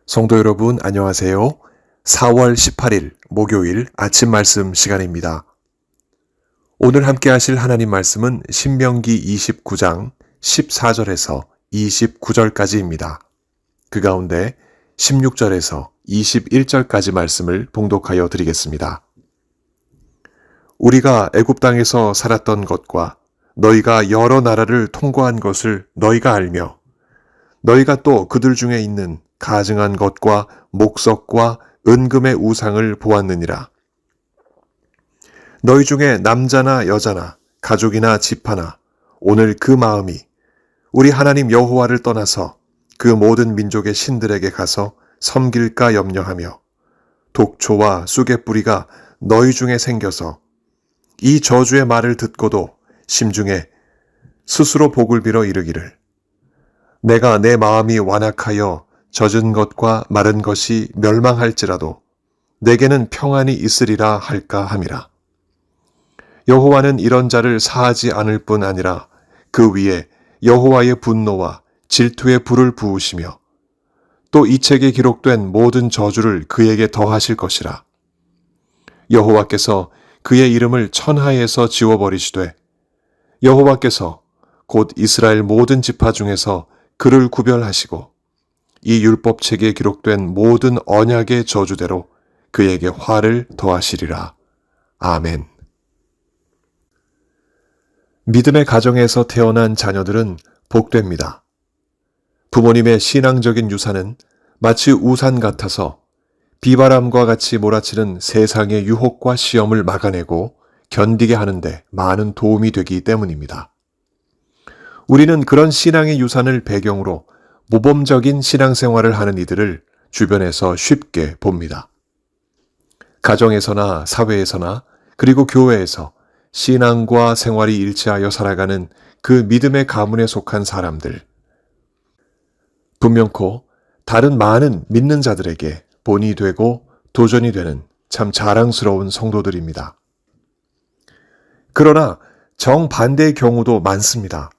성도 여러분, 안녕하세요. 4월 18일 목요일 아침 말씀 시간입니다. 오늘 함께 하실 하나님 말씀은 신명기 29장 14절에서 29절까지입니다. 그 가운데 16절에서 21절까지 말씀을 봉독하여 드리겠습니다. 우리가 애굽 땅에서 살았던 것과 너희가 여러 나라를 통과한 것을 너희가 알며 너희가 또 그들 중에 있는 가증한 것과 목석과 은금의 우상을 보았느니라. 너희 중에 남자나 여자나 가족이나 집하나 오늘 그 마음이 우리 하나님 여호와를 떠나서 그 모든 민족의 신들에게 가서 섬길까 염려하며 독초와 쑥의 뿌리가 너희 중에 생겨서 이 저주의 말을 듣고도 심중에 스스로 복을 빌어 이르기를 내가 내 마음이 완악하여 젖은 것과 마른 것이 멸망할지라도 내게는 평안이 있으리라 할까 함이라. 여호와는 이런 자를 사하지 않을 뿐 아니라 그 위에 여호와의 분노와 질투의 불을 부으시며 또 이 책에 기록된 모든 저주를 그에게 더하실 것이라. 여호와께서 그의 이름을 천하에서 지워버리시되 여호와께서 곧 이스라엘 모든 지파 중에서 그를 구별하시고 이 율법책에 기록된 모든 언약의 저주대로 그에게 화를 더하시리라. 아멘. 믿음의 가정에서 태어난 자녀들은 복됩니다. 부모님의 신앙적인 유산은 마치 우산 같아서 비바람과 같이 몰아치는 세상의 유혹과 시험을 막아내고 견디게 하는데 많은 도움이 되기 때문입니다. 우리는 그런 신앙의 유산을 배경으로 모범적인 신앙생활을 하는 이들을 주변에서 쉽게 봅니다. 가정에서나 사회에서나 그리고 교회에서 신앙과 생활이 일치하여 살아가는 그 믿음의 가문에 속한 사람들. 분명코 다른 많은 믿는 자들에게 본이 되고 도전이 되는 참 자랑스러운 성도들입니다. 그러나 정반대의 경우도 많습니다.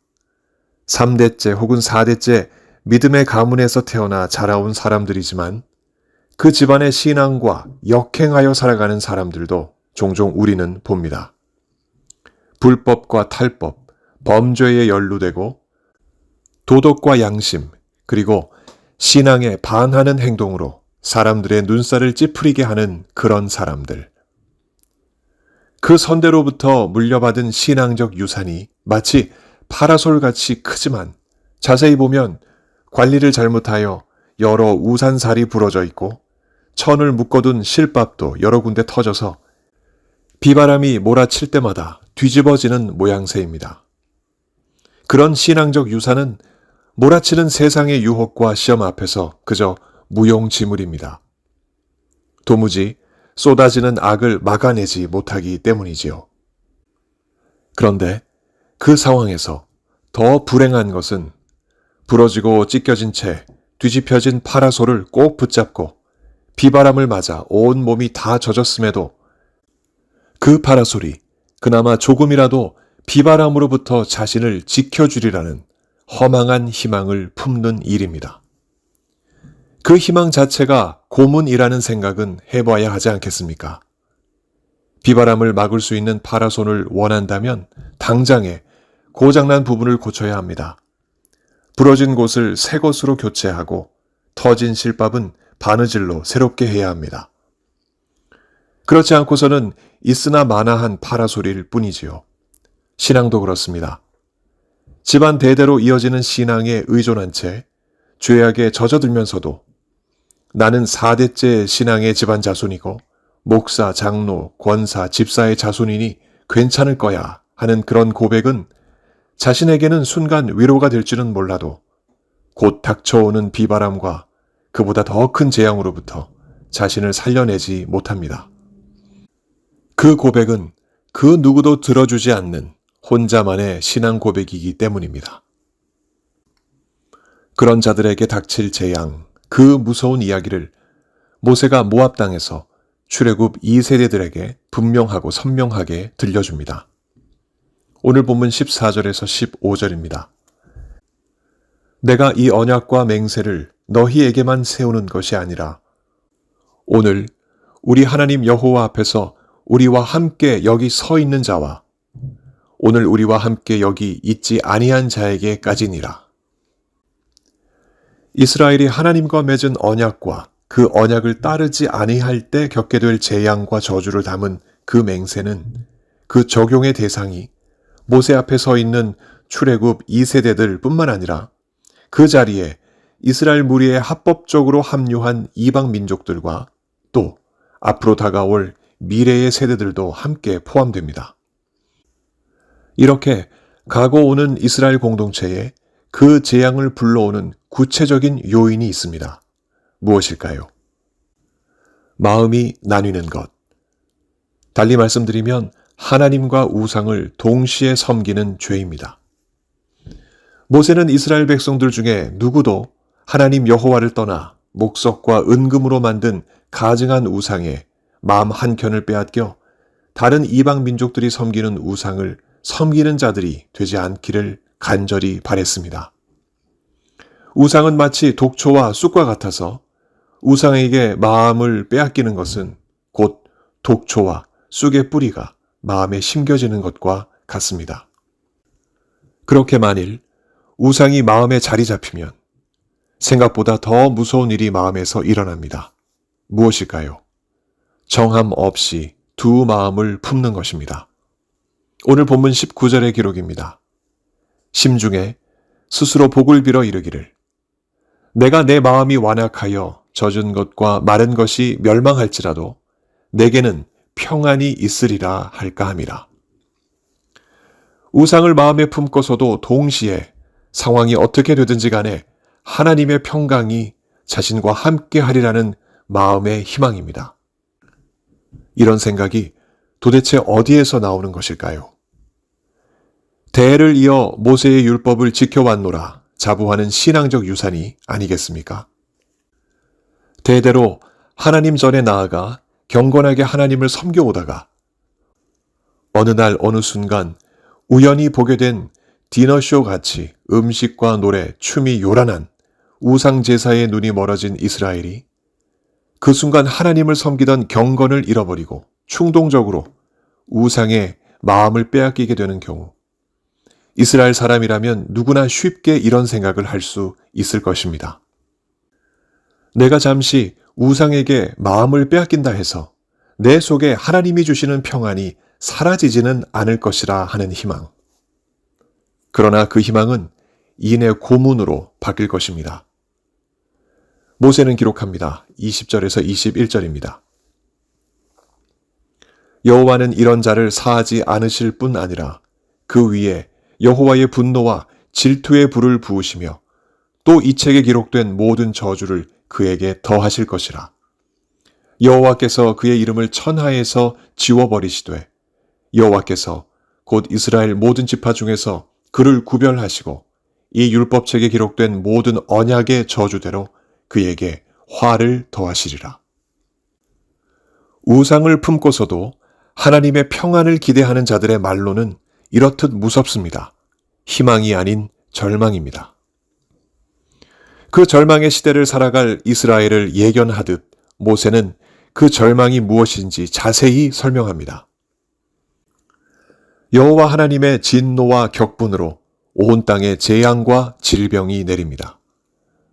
3대째 혹은 4대째 믿음의 가문에서 태어나 자라온 사람들이지만 그 집안의 신앙과 역행하여 살아가는 사람들도 종종 우리는 봅니다. 불법과 탈법, 범죄에 연루되고 도덕과 양심, 그리고 신앙에 반하는 행동으로 사람들의 눈살을 찌푸리게 하는 그런 사람들. 그 선대로부터 물려받은 신앙적 유산이 마치 파라솔같이 크지만 자세히 보면 관리를 잘못하여 여러 우산살이 부러져 있고 천을 묶어둔 실밥도 여러 군데 터져서 비바람이 몰아칠 때마다 뒤집어지는 모양새입니다. 그런 신앙적 유산은 몰아치는 세상의 유혹과 시험 앞에서 그저 무용지물입니다. 도무지 쏟아지는 악을 막아내지 못하기 때문이지요. 그런데 그 상황에서 더 불행한 것은 부러지고 찢겨진 채 뒤집혀진 파라솔을 꼭 붙잡고 비바람을 맞아 온 몸이 다 젖었음에도 그 파라솔이 그나마 조금이라도 비바람으로부터 자신을 지켜주리라는 허망한 희망을 품는 일입니다. 그 희망 자체가 고문이라는 생각은 해봐야 하지 않겠습니까? 비바람을 막을 수 있는 파라솔을 원한다면 당장에 고장난 부분을 고쳐야 합니다. 부러진 곳을 새 것으로 교체하고 터진 실밥은 바느질로 새롭게 해야 합니다. 그렇지 않고서는 있으나 마나한 파라솔일 뿐이지요. 신앙도 그렇습니다. 집안 대대로 이어지는 신앙에 의존한 채 죄악에 젖어들면서도 나는 4대째 신앙의 집안 자손이고 목사, 장로, 권사, 집사의 자손이니 괜찮을 거야 하는 그런 고백은 자신에게는 순간 위로가 될지는 몰라도 곧 닥쳐오는 비바람과 그보다 더 큰 재앙으로부터 자신을 살려내지 못합니다. 그 고백은 그 누구도 들어주지 않는 혼자만의 신앙 고백이기 때문입니다. 그런 자들에게 닥칠 재앙, 그 무서운 이야기를 모세가 모압 땅에서 출애굽 2세대들에게 분명하고 선명하게 들려줍니다. 오늘 본문 14절에서 15절입니다. 내가 이 언약과 맹세를 너희에게만 세우는 것이 아니라 오늘 우리 하나님 여호와 앞에서 우리와 함께 여기 서 있는 자와 오늘 우리와 함께 여기 있지 아니한 자에게까지니라. 이스라엘이 하나님과 맺은 언약과 그 언약을 따르지 아니할 때 겪게 될 재앙과 저주를 담은 그 맹세는 그 적용의 대상이 모세 앞에 서 있는 출애굽 2세대들 뿐만 아니라 그 자리에 이스라엘 무리에 합법적으로 합류한 이방 민족들과 또 앞으로 다가올 미래의 세대들도 함께 포함됩니다. 이렇게 가고 오는 이스라엘 공동체에 그 재앙을 불러오는 구체적인 요인이 있습니다. 무엇일까요? 마음이 나뉘는 것. 달리 말씀드리면 하나님과 우상을 동시에 섬기는 죄입니다. 모세는 이스라엘 백성들 중에 누구도 하나님 여호와를 떠나 목석과 은금으로 만든 가증한 우상에 마음 한켠을 빼앗겨 다른 이방 민족들이 섬기는 우상을 섬기는 자들이 되지 않기를 간절히 바랬습니다. 우상은 마치 독초와 쑥과 같아서 우상에게 마음을 빼앗기는 것은 곧 독초와 쑥의 뿌리가 마음에 심겨지는 것과 같습니다. 그렇게 만일 우상이 마음에 자리 잡히면 생각보다 더 무서운 일이 마음에서 일어납니다. 무엇일까요? 정함 없이 두 마음을 품는 것입니다. 오늘 본문 19절의 기록입니다. 심중에 스스로 복을 빌어 이르기를 내가 내 마음이 완악하여 젖은 것과 마른 것이 멸망할지라도 내게는 평안이 있으리라 할까 함이라. 우상을 마음에 품고서도 동시에 상황이 어떻게 되든지 간에 하나님의 평강이 자신과 함께 하리라는 마음의 희망입니다. 이런 생각이 도대체 어디에서 나오는 것일까요? 대를 이어 모세의 율법을 지켜왔노라 자부하는 신앙적 유산이 아니겠습니까? 대대로 하나님 전에 나아가 경건하게 하나님을 섬겨오다가 어느 날 어느 순간 우연히 보게 된 디너쇼 같이 음식과 노래, 춤이 요란한 우상 제사에 눈이 멀어진 이스라엘이 그 순간 하나님을 섬기던 경건을 잃어버리고 충동적으로 우상에 마음을 빼앗기게 되는 경우 이스라엘 사람이라면 누구나 쉽게 이런 생각을 할 수 있을 것입니다. 내가 잠시 우상에게 마음을 빼앗긴다 해서 내 속에 하나님이 주시는 평안이 사라지지는 않을 것이라 하는 희망. 그러나 그 희망은 이내 고문으로 바뀔 것입니다. 모세는 기록합니다. 20절에서 21절입니다. 여호와는 이런 자를 사하지 않으실 뿐 아니라 그 위에 여호와의 분노와 질투의 불을 부으시며 또 이 책에 기록된 모든 저주를 그에게 더하실 것이라. 여호와께서 그의 이름을 천하에서 지워버리시되 여호와께서 곧 이스라엘 모든 지파 중에서 그를 구별하시고 이 율법책에 기록된 모든 언약의 저주대로 그에게 화를 더하시리라. 우상을 품고서도 하나님의 평안을 기대하는 자들의 말로는 이렇듯 무섭습니다. 희망이 아닌 절망입니다. 그 절망의 시대를 살아갈 이스라엘을 예견하듯 모세는 그 절망이 무엇인지 자세히 설명합니다. 여호와 하나님의 진노와 격분으로 온 땅에 재앙과 질병이 내립니다.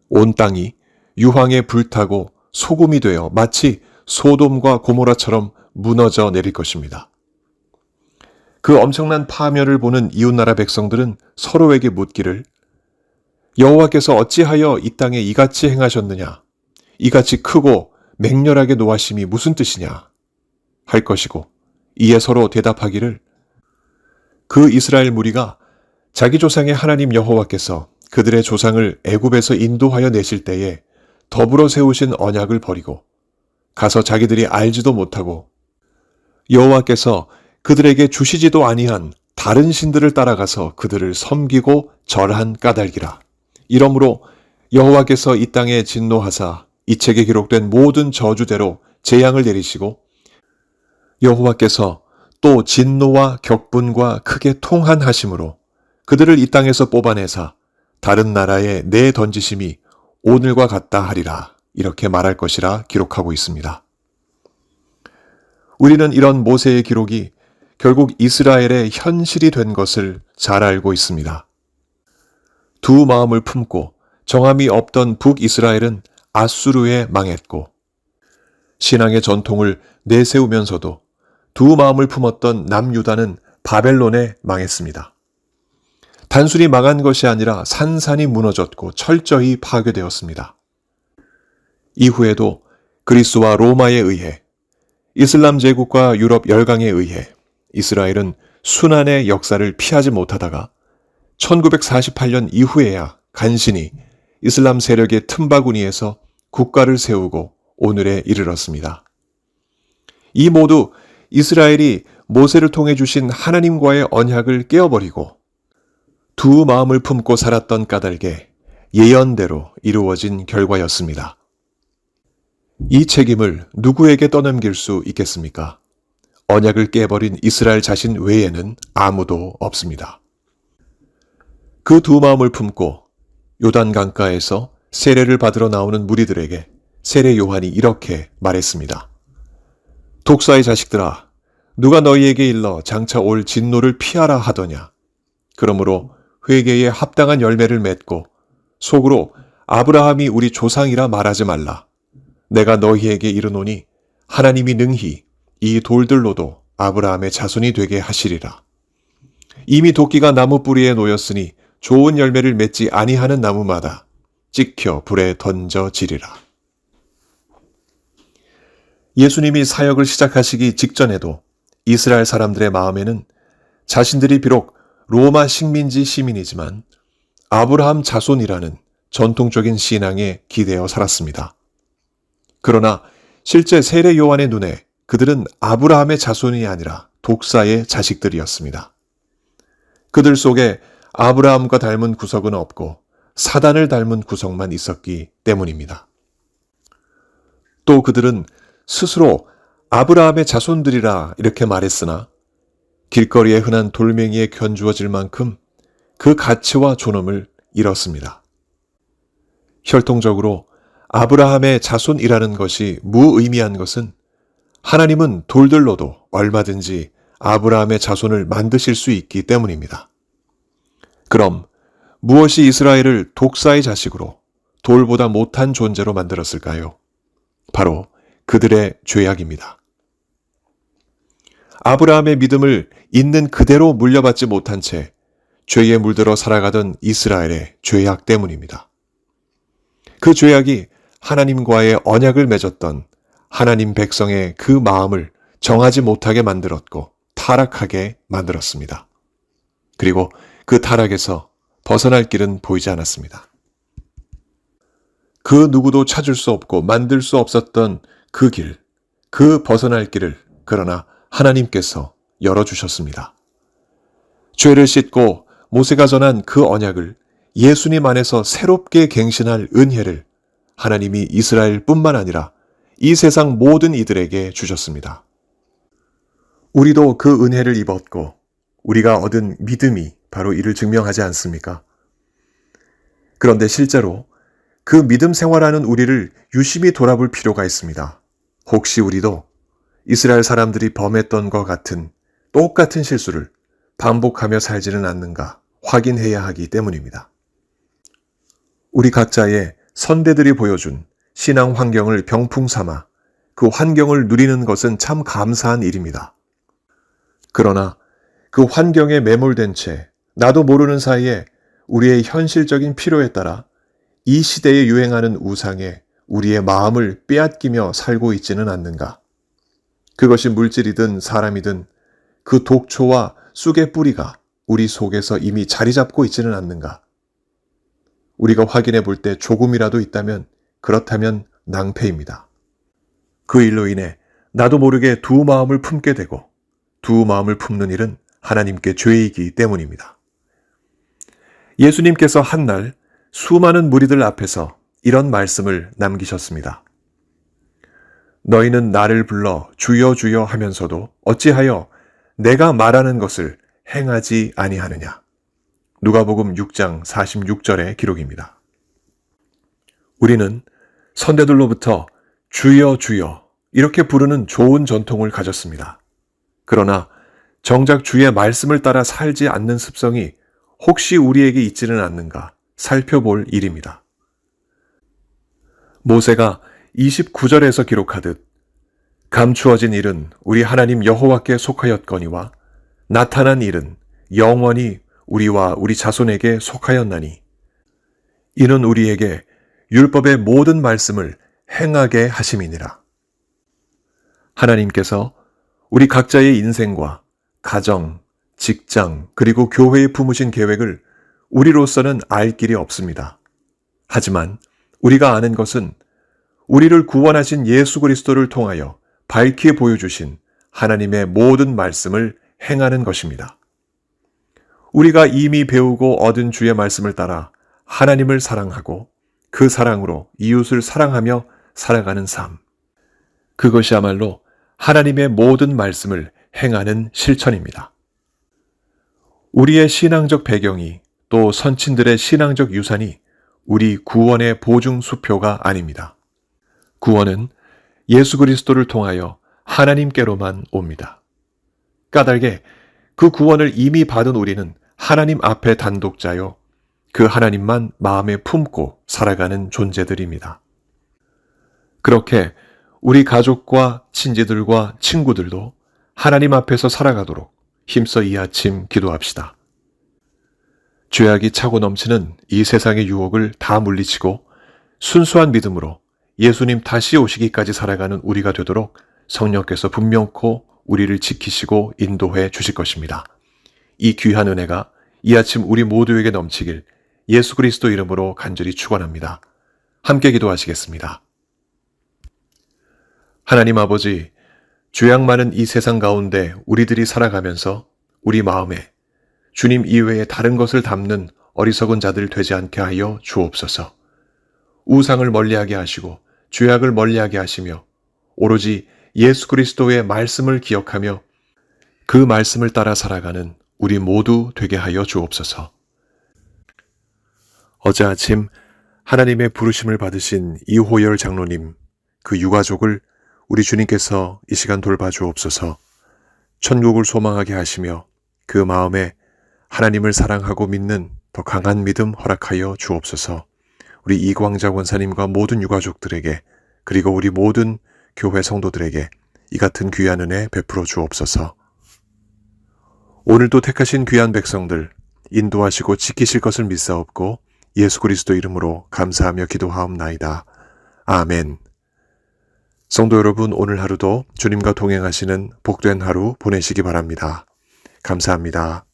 온 땅이 유황에 불타고 소금이 되어 마치 소돔과 고모라처럼 무너져 내릴 것입니다. 그 엄청난 파멸을 보는 이웃나라 백성들은 서로에게 묻기를 여호와께서 어찌하여 이 땅에 이같이 행하셨느냐? 이같이 크고 맹렬하게 노하심이 무슨 뜻이냐? 할 것이고 이에 서로 대답하기를 그 이스라엘 무리가 자기 조상의 하나님 여호와께서 그들의 조상을 애굽에서 인도하여 내실 때에 더불어 세우신 언약을 버리고 가서 자기들이 알지도 못하고 여호와께서 그들에게 주시지도 아니한 다른 신들을 따라가서 그들을 섬기고 절한 까닭이라. 이러므로 여호와께서 이 땅에 진노하사 이 책에 기록된 모든 저주대로 재앙을 내리시고 여호와께서 또 진노와 격분과 크게 통한하심으로 그들을 이 땅에서 뽑아내사 다른 나라에 내던지심이 오늘과 같다 하리라 이렇게 말할 것이라 기록하고 있습니다. 우리는 이런 모세의 기록이 결국 이스라엘의 현실이 된 것을 잘 알고 있습니다. 두 마음을 품고 정함이 없던 북이스라엘은 아수르에 망했고 신앙의 전통을 내세우면서도 두 마음을 품었던 남유다는 바벨론에 망했습니다. 단순히 망한 것이 아니라 산산이 무너졌고 철저히 파괴되었습니다. 이후에도 그리스와 로마에 의해 이슬람 제국과 유럽 열강에 의해 이스라엘은 순환의 역사를 피하지 못하다가 1948년 이후에야 간신히 이슬람 세력의 틈바구니에서 국가를 세우고 오늘에 이르렀습니다. 이 모두 이스라엘이 모세를 통해 주신 하나님과의 언약을 깨어버리고 두 마음을 품고 살았던 까닭에 예언대로 이루어진 결과였습니다. 이 책임을 누구에게 떠넘길 수 있겠습니까? 언약을 깨버린 이스라엘 자신 외에는 아무도 없습니다. 그 두 마음을 품고 요단 강가에서 세례를 받으러 나오는 무리들에게 세례 요한이 이렇게 말했습니다. 독사의 자식들아, 누가 너희에게 일러 장차 올 진노를 피하라 하더냐. 그러므로 회개에 합당한 열매를 맺고 속으로 아브라함이 우리 조상이라 말하지 말라. 내가 너희에게 이르노니 하나님이 능히 이 돌들로도 아브라함의 자손이 되게 하시리라. 이미 도끼가 나무 뿌리에 놓였으니 좋은 열매를 맺지 아니하는 나무마다 찍혀 불에 던져지리라. 예수님이 사역을 시작하시기 직전에도 이스라엘 사람들의 마음에는 자신들이 비록 로마 식민지 시민이지만 아브라함 자손이라는 전통적인 신앙에 기대어 살았습니다. 그러나 실제 세례 요한의 눈에 그들은 아브라함의 자손이 아니라 독사의 자식들이었습니다. 그들 속에 아브라함과 닮은 구석은 없고 사단을 닮은 구석만 있었기 때문입니다. 또 그들은 스스로 아브라함의 자손들이라 이렇게 말했으나 길거리에 흔한 돌멩이에 견주어질 만큼 그 가치와 존엄을 잃었습니다. 혈통적으로 아브라함의 자손이라는 것이 무의미한 것은 하나님은 돌들로도 얼마든지 아브라함의 자손을 만드실 수 있기 때문입니다. 그럼 무엇이 이스라엘을 독사의 자식으로 돌보다 못한 존재로 만들었을까요? 바로 그들의 죄악입니다. 아브라함의 믿음을 있는 그대로 물려받지 못한 채 죄에 물들어 살아가던 이스라엘의 죄악 때문입니다. 그 죄악이 하나님과의 언약을 맺었던 하나님 백성의 그 마음을 정하지 못하게 만들었고 타락하게 만들었습니다. 그리고 그 타락에서 벗어날 길은 보이지 않았습니다. 그 누구도 찾을 수 없고 만들 수 없었던 그 길, 그 벗어날 길을 그러나 하나님께서 열어주셨습니다. 죄를 씻고 모세가 전한 그 언약을 예수님 안에서 새롭게 갱신할 은혜를 하나님이 이스라엘뿐만 아니라 이 세상 모든 이들에게 주셨습니다. 우리도 그 은혜를 입었고 우리가 얻은 믿음이 바로 이를 증명하지 않습니까? 그런데 실제로 그 믿음 생활하는 우리를 유심히 돌아볼 필요가 있습니다. 혹시 우리도 이스라엘 사람들이 범했던 것 같은 똑같은 실수를 반복하며 살지는 않는가 확인해야 하기 때문입니다. 우리 각자의 선대들이 보여준 신앙 환경을 병풍 삼아 그 환경을 누리는 것은 참 감사한 일입니다. 그러나 그 환경에 매몰된 채 나도 모르는 사이에 우리의 현실적인 필요에 따라 이 시대에 유행하는 우상에 우리의 마음을 빼앗기며 살고 있지는 않는가? 그것이 물질이든 사람이든 그 독초와 쑥의 뿌리가 우리 속에서 이미 자리 잡고 있지는 않는가? 우리가 확인해 볼 때 조금이라도 있다면 그렇다면 낭패입니다. 그 일로 인해 나도 모르게 두 마음을 품게 되고 두 마음을 품는 일은 하나님께 죄이기 때문입니다. 예수님께서 한날 수많은 무리들 앞에서 이런 말씀을 남기셨습니다. 너희는 나를 불러 주여 주여 하면서도 어찌하여 내가 말하는 것을 행하지 아니하느냐. 누가복음 6장 46절의 기록입니다. 우리는 선대들로부터 주여 주여 이렇게 부르는 좋은 전통을 가졌습니다. 그러나 정작 주의 말씀을 따라 살지 않는 습성이 혹시 우리에게 있지는 않는가 살펴볼 일입니다. 모세가 29절에서 기록하듯 감추어진 일은 우리 하나님 여호와께 속하였거니와 나타난 일은 영원히 우리와 우리 자손에게 속하였나니 이는 우리에게 율법의 모든 말씀을 행하게 하심이니라. 하나님께서 우리 각자의 인생과 가정, 직장, 그리고 교회에 품으신 계획을 우리로서는 알 길이 없습니다. 하지만 우리가 아는 것은 우리를 구원하신 예수 그리스도를 통하여 밝히 보여주신 하나님의 모든 말씀을 행하는 것입니다. 우리가 이미 배우고 얻은 주의 말씀을 따라 하나님을 사랑하고 그 사랑으로 이웃을 사랑하며 살아가는 삶. 그것이야말로 하나님의 모든 말씀을 행하는 실천입니다. 우리의 신앙적 배경이 또 선친들의 신앙적 유산이 우리 구원의 보증수표가 아닙니다. 구원은 예수 그리스도를 통하여 하나님께로만 옵니다. 까닭에 그 구원을 이미 받은 우리는 하나님 앞에 단독자요, 그 하나님만 마음에 품고 살아가는 존재들입니다. 그렇게 우리 가족과 친지들과 친구들도 하나님 앞에서 살아가도록 힘써 이 아침 기도합시다. 죄악이 차고 넘치는 이 세상의 유혹을 다 물리치고 순수한 믿음으로 예수님 다시 오시기까지 살아가는 우리가 되도록 성령께서 분명코 우리를 지키시고 인도해 주실 것입니다. 이 귀한 은혜가 이 아침 우리 모두에게 넘치길 예수 그리스도 이름으로 간절히 축원합니다. 함께 기도하시겠습니다. 하나님 아버지, 죄악 많은 이 세상 가운데 우리들이 살아가면서 우리 마음에 주님 이외에 다른 것을 담는 어리석은 자들 되지 않게 하여 주옵소서. 우상을 멀리하게 하시고 죄악을 멀리하게 하시며 오로지 예수 그리스도의 말씀을 기억하며 그 말씀을 따라 살아가는 우리 모두 되게 하여 주옵소서. 어제 아침 하나님의 부르심을 받으신 이호열 장로님, 그 유가족을 우리 주님께서 이 시간 돌봐주옵소서. 천국을 소망하게 하시며 그 마음에 하나님을 사랑하고 믿는 더 강한 믿음 허락하여 주옵소서. 우리 이광자 권사님과 모든 유가족들에게 그리고 우리 모든 교회 성도들에게 이 같은 귀한 은혜 베풀어 주옵소서. 오늘도 택하신 귀한 백성들 인도하시고 지키실 것을 믿사옵고 예수 그리스도 이름으로 감사하며 기도하옵나이다. 아멘. 성도 여러분, 오늘 하루도 주님과 동행하시는 복된 하루 보내시기 바랍니다. 감사합니다.